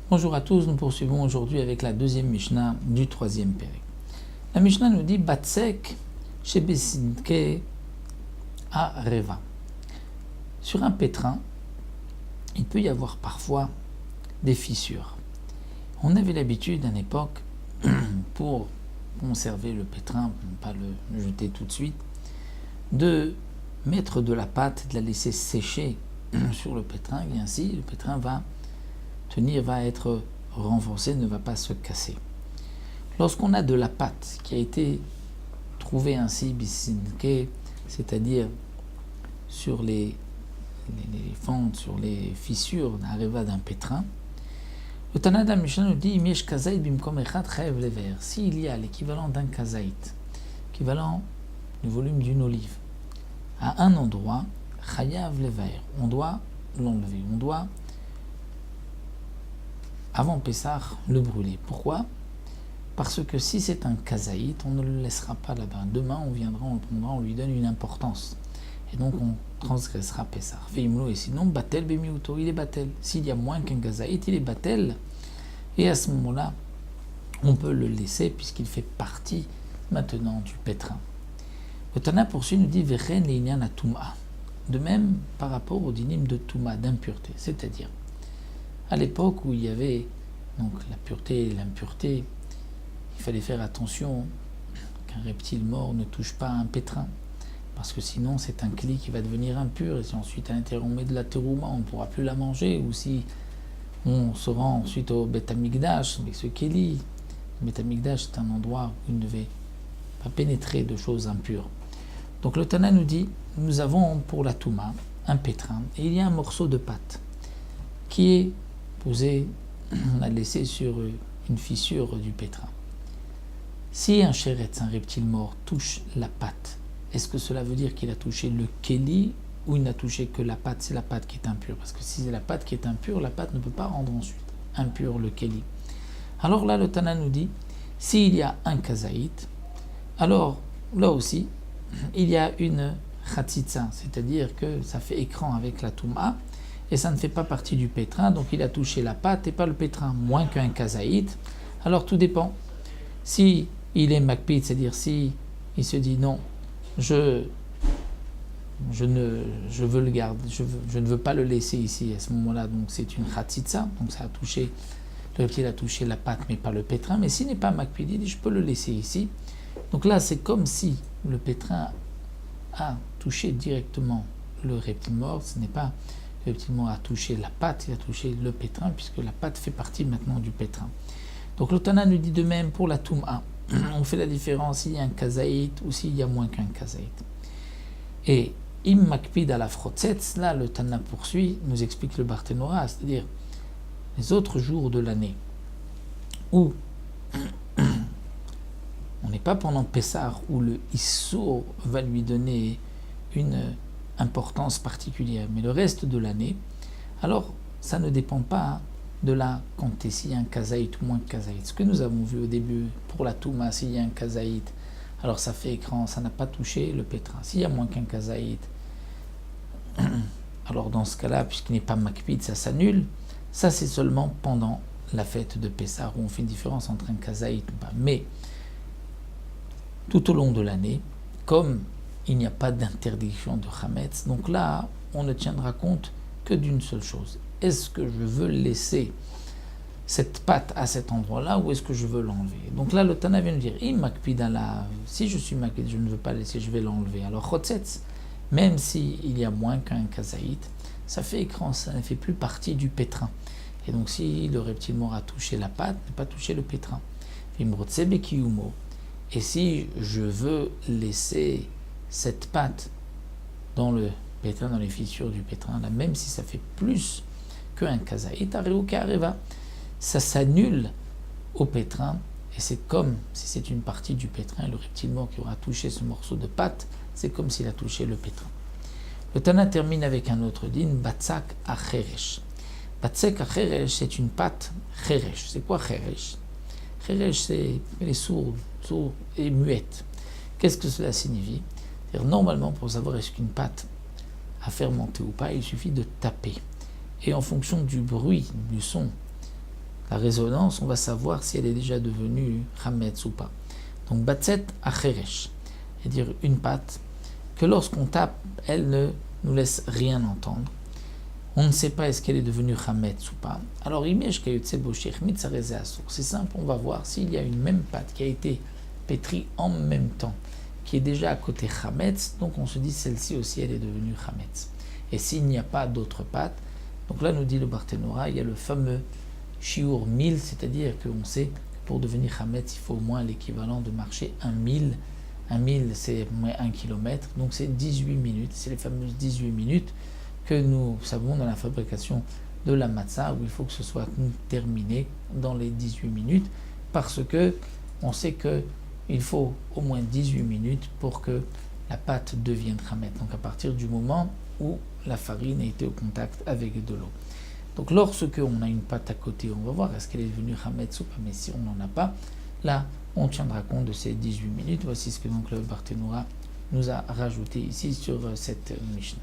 Bonjour à tous, nous poursuivons aujourd'hui avec la deuxième Mishnah du troisième Pérec. La Mishnah nous dit Batsek shebesinke areva. Sur un pétrin, il peut y avoir parfois des fissures. On avait l'habitude à l'époque, pour conserver le pétrin, pour ne pas le jeter tout de suite, de mettre de la pâte, de la laisser sécher sur le pétrin, et ainsi le pétrin va être renforcé, ne va pas se casser. Lorsqu'on a de la pâte qui a été trouvée ainsi, bisinke, c'est-à-dire sur les fentes, sur les fissures d'un pétrin, le Tana de la Mishnah nous dit s'il y a l'équivalent d'un kazaït, équivalent du volume d'une olive, à un endroit, chayav lever, on doit l'enlever, on doit avant Pessah, le brûler. Pourquoi ? Parce que si c'est un kazaït, on ne le laissera pas là-bas. Demain, on viendra, on le prendra, on lui donne une importance. Et donc, on transgressera Pessah. Et sinon, batel bemiuto, il est batel. S'il y a moins qu'un kazaït, il est batel. Et à ce moment-là, on peut le laisser puisqu'il fait partie maintenant du pétrin. Le Tana poursuit, nous dit Vechen leïnyan atuma. De même, par rapport au dinim de Touma, d'impureté. C'est-à-dire, à l'époque où il y avait donc la pureté et l'impureté, il fallait faire attention qu'un reptile mort ne touche pas un pétrin, parce que sinon c'est un cli qui va devenir impur, et si ensuite à l'intérieur on met de la terouma, on ne pourra plus la manger, ou si on se rend ensuite au Beth Amikdash, avec ce keli. Le Beth Amikdash, c'est un endroit où il ne devait pas pénétrer de choses impures. Donc le Tana nous dit, nous avons pour la Touma un pétrin, et il y a un morceau de pâte qui est posé, on a laissé sur une fissure du pétrin. Si un chéretz, un reptile mort, touche la pâte, est-ce que cela veut dire qu'il a touché le kéli ou il n'a touché que la pâte? C'est la pâte qui est impure, parce que si c'est la pâte qui est impure, la pâte ne peut pas rendre ensuite impur le kéli. Alors là, le Tana nous dit, s'il y a un kazaït, alors là aussi, il y a une khatitsa, c'est-à-dire que ça fait écran avec la touma, et ça ne fait pas partie du pétrin, donc il a touché la pâte et pas le pétrin, moins qu'un kazaït. Alors tout dépend. Si il est makpid, c'est-à-dire si il se dit non, je veux le garder, je ne veux pas le laisser ici à ce moment-là, donc c'est une khatitsa, donc ça a touché, le reptile a touché la pâte mais pas le pétrin, mais s'il n'est pas makpid, il dit je peux le laisser ici. Donc là c'est comme si le pétrin a touché directement le reptile mort, ce n'est pas le reptile mort a touché la pâte, il a touché le pétrin, puisque la pâte fait partie maintenant du pétrin. Donc le Tana nous dit de même pour la Touma, on fait la différence s'il y a un kazaït ou s'il y a moins qu'un kazaït. Et im makpid à la frotzetz, là le Tana poursuit, nous explique le Barthénora, c'est-à-dire les autres jours de l'année où on n'est pas pendant Pessah, où le Issour va lui donner une importance particulière, mais le reste de l'année, alors ça ne dépend pas de la quantité, s'il y a un kazaït ou moins de kazaït. Ce que nous avons vu au début pour la Touma, s'il y a un kazaït, alors ça fait écran, ça n'a pas touché le pétrin. S'il y a moins qu'un kazaït, alors dans ce cas-là, puisqu'il n'est pas makpid, ça s'annule. Ça c'est seulement pendant la fête de Pessah où on fait une différence entre un kazaït ou pas. Mais tout au long de l'année, comme il n'y a pas d'interdiction de Hametz, donc là, on ne tiendra compte que d'une seule chose. Est-ce que je veux laisser cette pâte à cet endroit-là ou est-ce que je veux l'enlever? Donc là, le Tana vient de dire, si je suis makpid, je ne veux pas laisser, je vais l'enlever. Alors, chotzetz, même s'il y a moins qu'un kazaït, ça fait écran, ça ne fait plus partie du pétrin. Et donc, si le reptile mort a touché la pâte, n'a pas touché le pétrin. Et si je veux laisser cette pâte dans le pétrin, dans les fissures du pétrin, là, même si ça fait plus qu'un kazaït, ça s'annule au pétrin, et c'est comme si c'est une partie du pétrin, le reptile mort qui aura touché ce morceau de pâte, c'est comme s'il a touché le pétrin. Le Tana termine avec un autre din, Batsak acheresh. Batsak acheresh, c'est une pâte cheresh. C'est quoi cheresh? Cheresh, c'est les sourds et muettes. Qu'est-ce que cela signifie? Normalement, pour savoir est-ce qu'une pâte a fermenté ou pas, il suffit de taper. Et en fonction du bruit, du son, la résonance, on va savoir si elle est déjà devenue chametz ou pas. Donc batzet acheresh, c'est-à-dire une pâte que lorsqu'on tape, elle ne nous laisse rien entendre. On ne sait pas est-ce qu'elle est devenue chametz ou pas. Alors c'est simple, on va voir s'il y a une même pâte qui a été pétrie en même temps, qui est déjà à côté chametz, donc on se dit celle-ci aussi elle est devenue chametz. Et s'il n'y a pas d'autre pâte, donc là nous dit le Barthénora, il y a le fameux shiur 1000, c'est-à-dire qu'on sait que pour devenir chametz, il faut au moins l'équivalent de marcher 1 mille. 1 mille c'est 1 kilomètre, donc c'est 18 minutes, c'est les fameuses 18 minutes que nous savons dans la fabrication de la matzah, où il faut que ce soit terminé dans les 18 minutes, parce que on sait qu'il faut au moins 18 minutes pour que la pâte devienne chametz, donc à partir du moment où la farine a été au contact avec de l'eau. Donc lorsque on a une pâte à côté, on va voir est-ce qu'elle est devenue chametz ou pas, mais si on n'en a pas, là on tiendra compte de ces 18 minutes. Voici ce que donc le Barthénora nous a rajouté ici sur cette Mishnah.